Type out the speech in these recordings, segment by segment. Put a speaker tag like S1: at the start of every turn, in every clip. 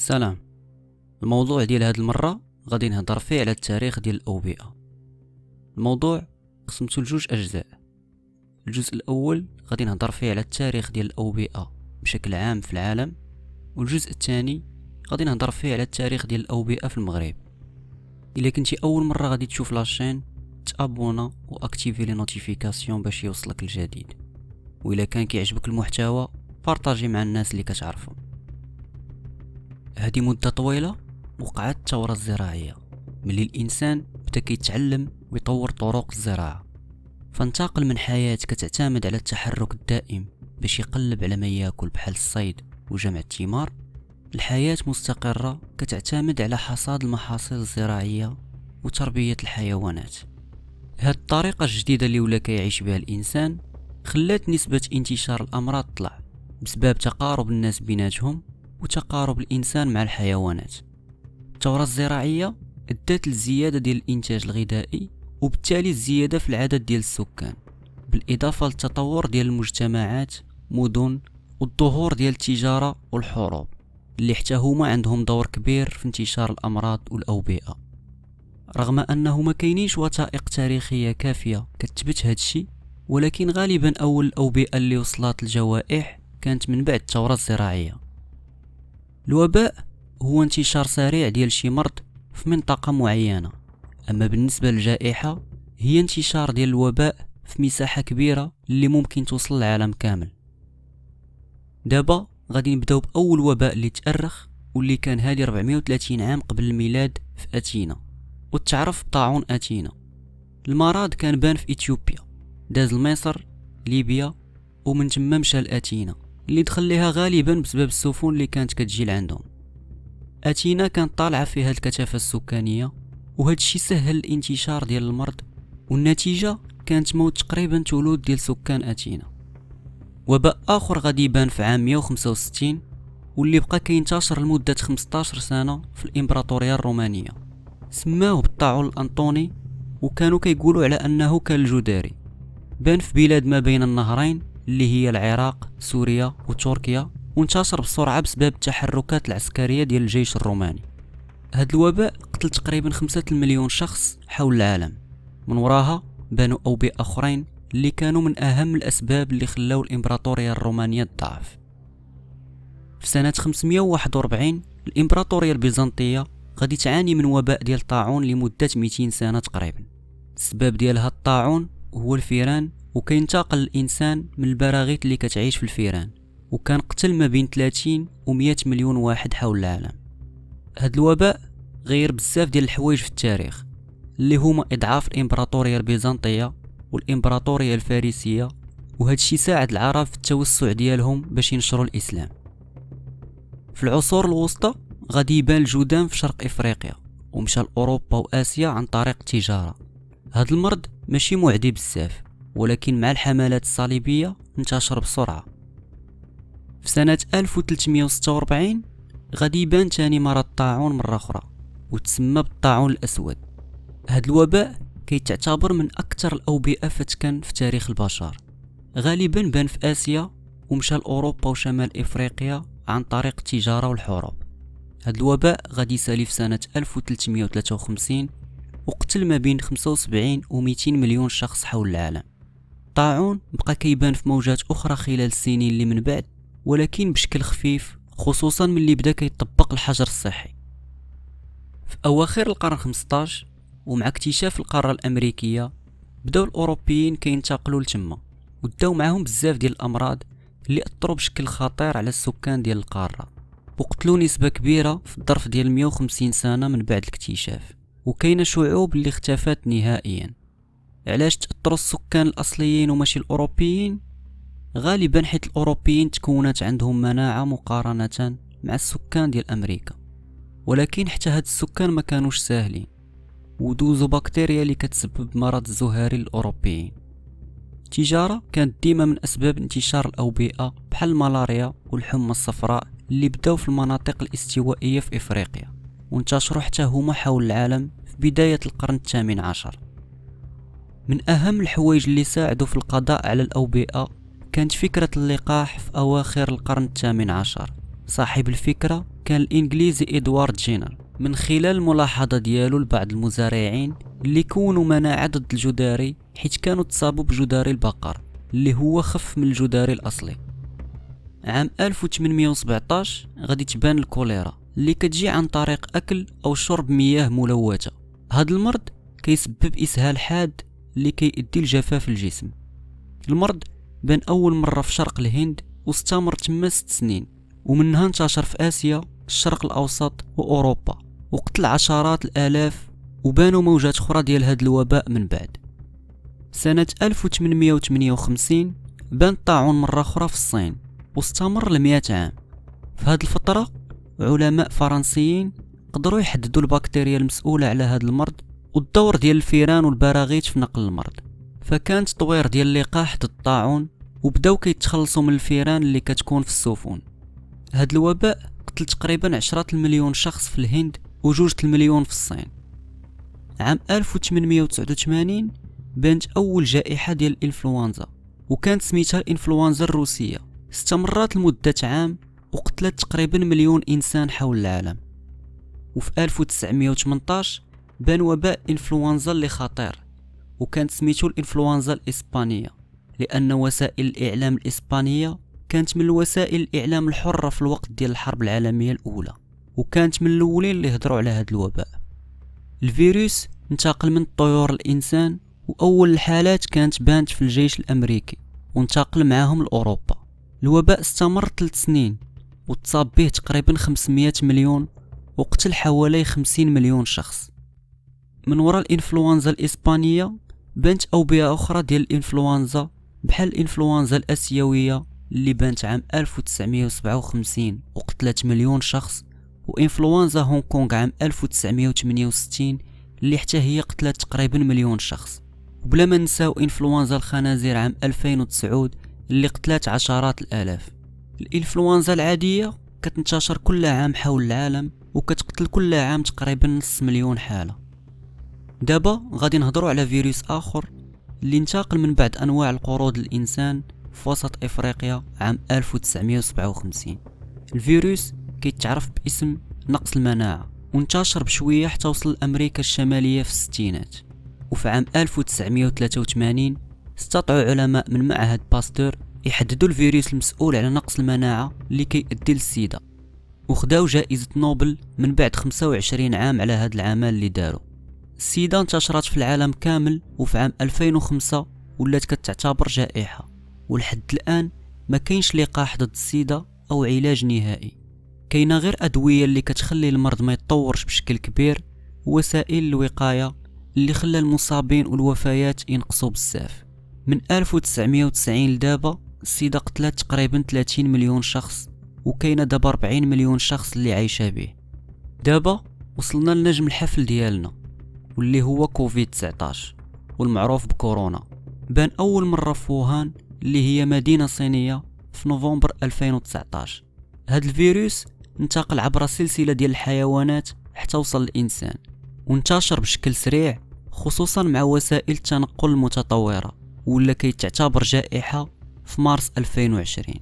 S1: سلام. الموضوع ديال هاد المرة غادي نهضر فيه على التاريخ ديال الأوبئة. الموضوع قسمته لجوج أجزاء. الجزء الأول غادي نهضر فيه على التاريخ ديال الأوبئة بشكل عام في العالم، والجزء الثاني غادي نهضر فيه على التاريخ ديال الأوبئة في المغرب. إلا كنتي أول مرة غادي تشوف لاشين تابونا واكتيفي لي نوتيفيكاسيون باش يوصلك الجديد، وإلا كان كيعجبك المحتوى بارطاجي مع الناس اللي كتعرفهم. هذه مدة طويلة وقعت الثورة الزراعية ملي الإنسان بدا كيتعلم ويطور طرق الزراعة، فانتقل من حياة كتعتمد على التحرك الدائم باش يقلب على ما ياكل بحال الصيد وجمع الثمار، الحياة مستقرة كتعتمد على حصاد المحاصيل الزراعية وتربية الحيوانات. هاد الطريقة الجديدة اللي ولا كيعيش بها الإنسان خلات نسبة انتشار الأمراض تطلع بسبب تقارب الناس بيناتهم وتقارب الإنسان مع الحيوانات. الثورة الزراعية ادت للزيادة ديال الإنتاج الغذائي وبالتالي الزيادة في العدد ديال السكان، بالإضافة للتطور ديال المجتمعات مدن والظهور ديال التجارة والحروب اللي حتى هما عندهم دور كبير في انتشار الأمراض والأوبئة. رغم أنه ما كاينيش وثائق تاريخية كافية كتثبت هادشي، ولكن غالبا أول الأوبئة اللي وصلت الجوائح كانت من بعد الثورة الزراعية. الوباء هو انتشار سريع ديال شي مرض في منطقة معينة، أما بالنسبة للجائحة هي انتشار ديال الوباء في مساحة كبيرة اللي ممكن توصل للعالم كامل. دابا غادي نبداو بأول وباء اللي تأرخ واللي كان هادي 430 عام قبل الميلاد في أثينا، وتعرف بطاعون أثينا. المرض كان بان في إثيوبيا، داز لمصر، ليبيا، ومن تما مشى لأثينا اللي دخل ليها غالبا بسبب السفن اللي كانت كتجي لعندهم. أثينا كانت طالعة فيها الكثافة السكانية، وهذا الشيء سهل الانتشار ديال المرض، والنتيجة كانت موت تقريبا ثلث ديال سكان أثينا. وباء آخر غادي يبان في عام 165 واللي بقى كينتشر لمدة 15 سنة في الإمبراطورية الرومانية، سماوه بالطاعون الأنطوني، وكانوا كيقولوا على أنه كان الجداري. بان في بلاد ما بين النهرين اللي هي العراق، سوريا وتركيا، وانتشر بسرعة بسبب التحركات العسكرية ديال الجيش الروماني. هاد الوباء قتل تقريبا 5 مليون شخص حول العالم. من وراها بانوا أوبئة أخرين اللي كانوا من أهم الأسباب اللي خلاو الإمبراطورية الرومانية تضعف. في سنة 541 الإمبراطورية البيزنطية غادي تعاني من وباء ديال الطاعون لمدة 200 سنة تقريبا. السبب ديال هاد الطاعون هو الفيران، وكينتقل الإنسان من البراغيث اللي كتعيش في الفيران، وكان قتل ما بين 30 و100 مليون واحد حول العالم. هاد الوباء غير بزاف ديال الحوايج في التاريخ اللي هما إضعاف الإمبراطورية البيزنطية والإمبراطورية الفارسية، وهذا الشيء ساعد العرب في التوسع ديالهم باش ينشروا الإسلام. في العصور الوسطى غادي يبان الجذام في شرق إفريقيا ومشى لأوروبا وآسيا عن طريق التجارة. هاد المرض ماشي معدي بزاف، ولكن مع الحملات الصليبية انتشر بسرعة. في سنة 1346 غادي يبان تاني مرض الطاعون مرة أخرى وتسمى بالطاعون الأسود. هاد الوباء كيتعتبر من أكثر الأوبئة فتكا في تاريخ البشر. غالبا بان في آسيا ومشى لأوروبا وشمال إفريقيا عن طريق التجارة والحروب. هاد الوباء غادي يسالي في سنة 1353 وقتل ما بين 75 و 200 مليون شخص حول العالم. الطاعون بقى كيبان في موجات أخرى خلال السنين اللي من بعد، ولكن بشكل خفيف، خصوصا من اللي بدا كيطبق الحجر الصحي. في أواخر القرن 15 ومع اكتشاف القارة الأمريكية بداو الأوروبيين كينتقلوا لتما، وداو معهم بزاف ديال الأمراض اللي أثروا بشكل خطير على السكان ديال القارة، وقتلوا نسبة كبيرة في الظرف ديال 150 سنة من بعد الاكتشاف. وكاينه شعوب اللي اختفت نهائيا. علاش تأثروا السكان الأصليين وماشي الأوروبيين؟ غالبا حيت الأوروبيين تكونت عندهم مناعة مقارنة مع السكان ديال أمريكا، ولكن حتى هاد السكان ما كانوش ساهلين، ودوزوا بكتيريا اللي كتسبب مرض الزهري للأوروبيين. التجارة كانت ديما من أسباب انتشار الأوبئة بحال الملاريا والحمى الصفراء اللي بداو في المناطق الاستوائية في إفريقيا وانتشروا حتى هما حول العالم في بداية القرن الثامن عشر. من أهم الحوايج اللي ساعدوا في القضاء على الأوبئة كانت فكرة اللقاح في أواخر القرن الثامن عشر، صاحب الفكرة كان الإنجليزي إدوارد جينر، من خلال الملاحظة ديالو لبعض المزارعين اللي كونوا مناعة ضد الجداري حيث كانوا تصابوا بجداري البقر اللي هو خف من الجداري الأصلي. عام 1817 غادي تبان الكوليرا اللي كتجي عن طريق أكل أو شرب مياه ملوثة. هاد المرض كيسبب إسهال حاد اللي كيؤدي لجفاف الجسم. المرض بان أول مرة في شرق الهند واستمر تما 6 سنين، ومنها انتشر في آسيا، الشرق الأوسط وأوروبا، وقتل عشرات الآلاف، وبانوا موجات أخرى ديال هاد الوباء من بعد. سنة 1858 بان الطاعون مرة أخرى في الصين واستمر ل100 عام. في هاد الفترة علماء فرنسيين قدروا يحددوا البكتيريا المسؤولة على هاد المرض والدور ديال الفيران والبراغيث في نقل المرض. فكان تطوير ديال اللقاح ضد الطاعون، وبداو كيتخلصوا من الفيران اللي كتكون في السفن. هاد الوباء قتل تقريبا 10 المليون شخص في الهند و2 المليون في الصين. عام 1889 بانت أول جائحة ديال الإنفلونزا، وكانت سميتها الإنفلونزا الروسية. استمرت لمدة عام وقتلت تقريبا 1,000,000 إنسان حول العالم. وفي 1918 بان وباء إنفلونزا اللي خطير، وكانت سميتو الإنفلونزا الإسبانية، لأن وسائل الإعلام الإسبانية كانت من الوسائل الإعلام الحرة في الوقت ديال الحرب العالمية الأولى، وكانت من الأولين اللي هضروا على هذا الوباء. الفيروس انتقل من الطيور للإنسان، وأول الحالات كانت بانت في الجيش الأمريكي وانتقل معاهم لأوروبا. الوباء استمر 3 سنين وتصاب به تقريبا 500 مليون وقتل حوالي 50 مليون شخص. من وراء الإنفلونزا الإسبانية بانت أوبئة أخرى ديال الإنفلونزا بحال الإنفلونزا الأسيوية اللي بانت عام 1957 وقتلت 1,000,000 شخص، وإنفلونزا هونغ كونغ عام 1968 اللي حتى هي قتلت تقريبا 1,000,000 شخص. وبلا ما نساو إنفلونزا الخنازير عام 2009 اللي قتلت عشرات الآلاف. الإنفلونزا العادية كتنتشر كل عام حول العالم وكتقتل كل عام تقريبا 500,000 حالة. دابا غادي نهضروا على فيروس آخر اللي انتقل من بعد أنواع القرود للإنسان في وسط إفريقيا عام 1957. الفيروس كيتعرف باسم نقص المناعة، وانتشر بشوية حتى وصل لأمريكا الشمالية في الستينات. وفي عام 1983 استطاعوا علماء من معهد باستور يحددوا الفيروس المسؤول على نقص المناعة اللي كيؤدي للسيدا، وخداو جائزة نوبل من بعد 25 عام على هذا العمل اللي داروا. السيدا انتشرت في العالم كامل، وفي عام 2005 ولات كتعتبر جائحة، ولحد الآن ما كاينش لقاح ضد السيدا أو علاج نهائي. كاينه غير أدوية اللي كتخلي المرض ما يتطورش بشكل كبير، ووسائل الوقاية اللي خلى المصابين والوفيات ينقصوا بزاف. من 1990 لدابا السيدا قتلت تقريبا 30 مليون شخص، وكاينه دابا 40 مليون شخص اللي عايشه به. دابا وصلنا لنجم الحفل ديالنا واللي هو كوفيد 19 والمعروف بكورونا. بان أول مرة في ووهان اللي هي مدينة صينية في نوفمبر 2019. هاد الفيروس انتقل عبر سلسلة ديال الحيوانات حتى وصل للإنسان، وانتشر بشكل سريع خصوصا مع وسائل التنقل المتطورة، ولا كيتعتبر جائحة في مارس 2020.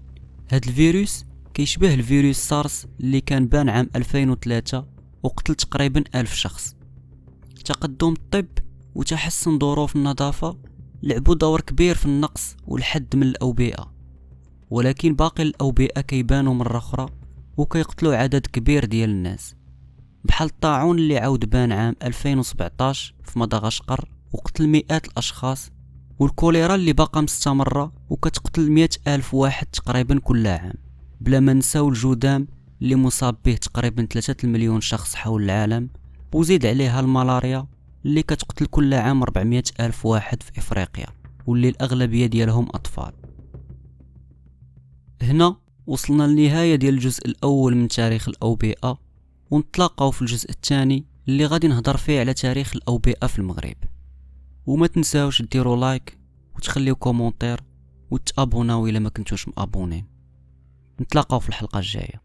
S1: هاد الفيروس كيشبه الفيروس سارس اللي كان بان عام 2003 وقتل تقريبا 1000 شخص. تقدم الطب وتحسن ظروف النظافة لعبوا دور كبير في النقص والحد من الأوبئة، ولكن باقي الأوبئة كيبانوا مرة أخرى وكيقتلوا عدد كبير ديال الناس، بحال الطاعون اللي عاود بان عام 2017 في مدغشقر وقتل مئات الأشخاص، والكوليرا اللي باقا مستمرة وكتقتل 100,000 واحد تقريبا كل عام، بلا ما نساو الجذام اللي مصاب به تقريبا 3 مليون شخص حول العالم، وزيد عليها الملاريا اللي كتقتل كل عام 400,000 واحد في إفريقيا، واللي الأغلبية ديالهم أطفال. هنا وصلنا للنهاية ديال الجزء الأول من تاريخ الأوبئة، ونتلاقاو في الجزء الثاني اللي غادي نهضر فيه على تاريخ الأوبئة في المغرب. وما تنساوش ديروا لايك وتخليو كومونتير وتابوناو إلا ما كنتوش مابونين. نتلاقاو في الحلقة الجاية.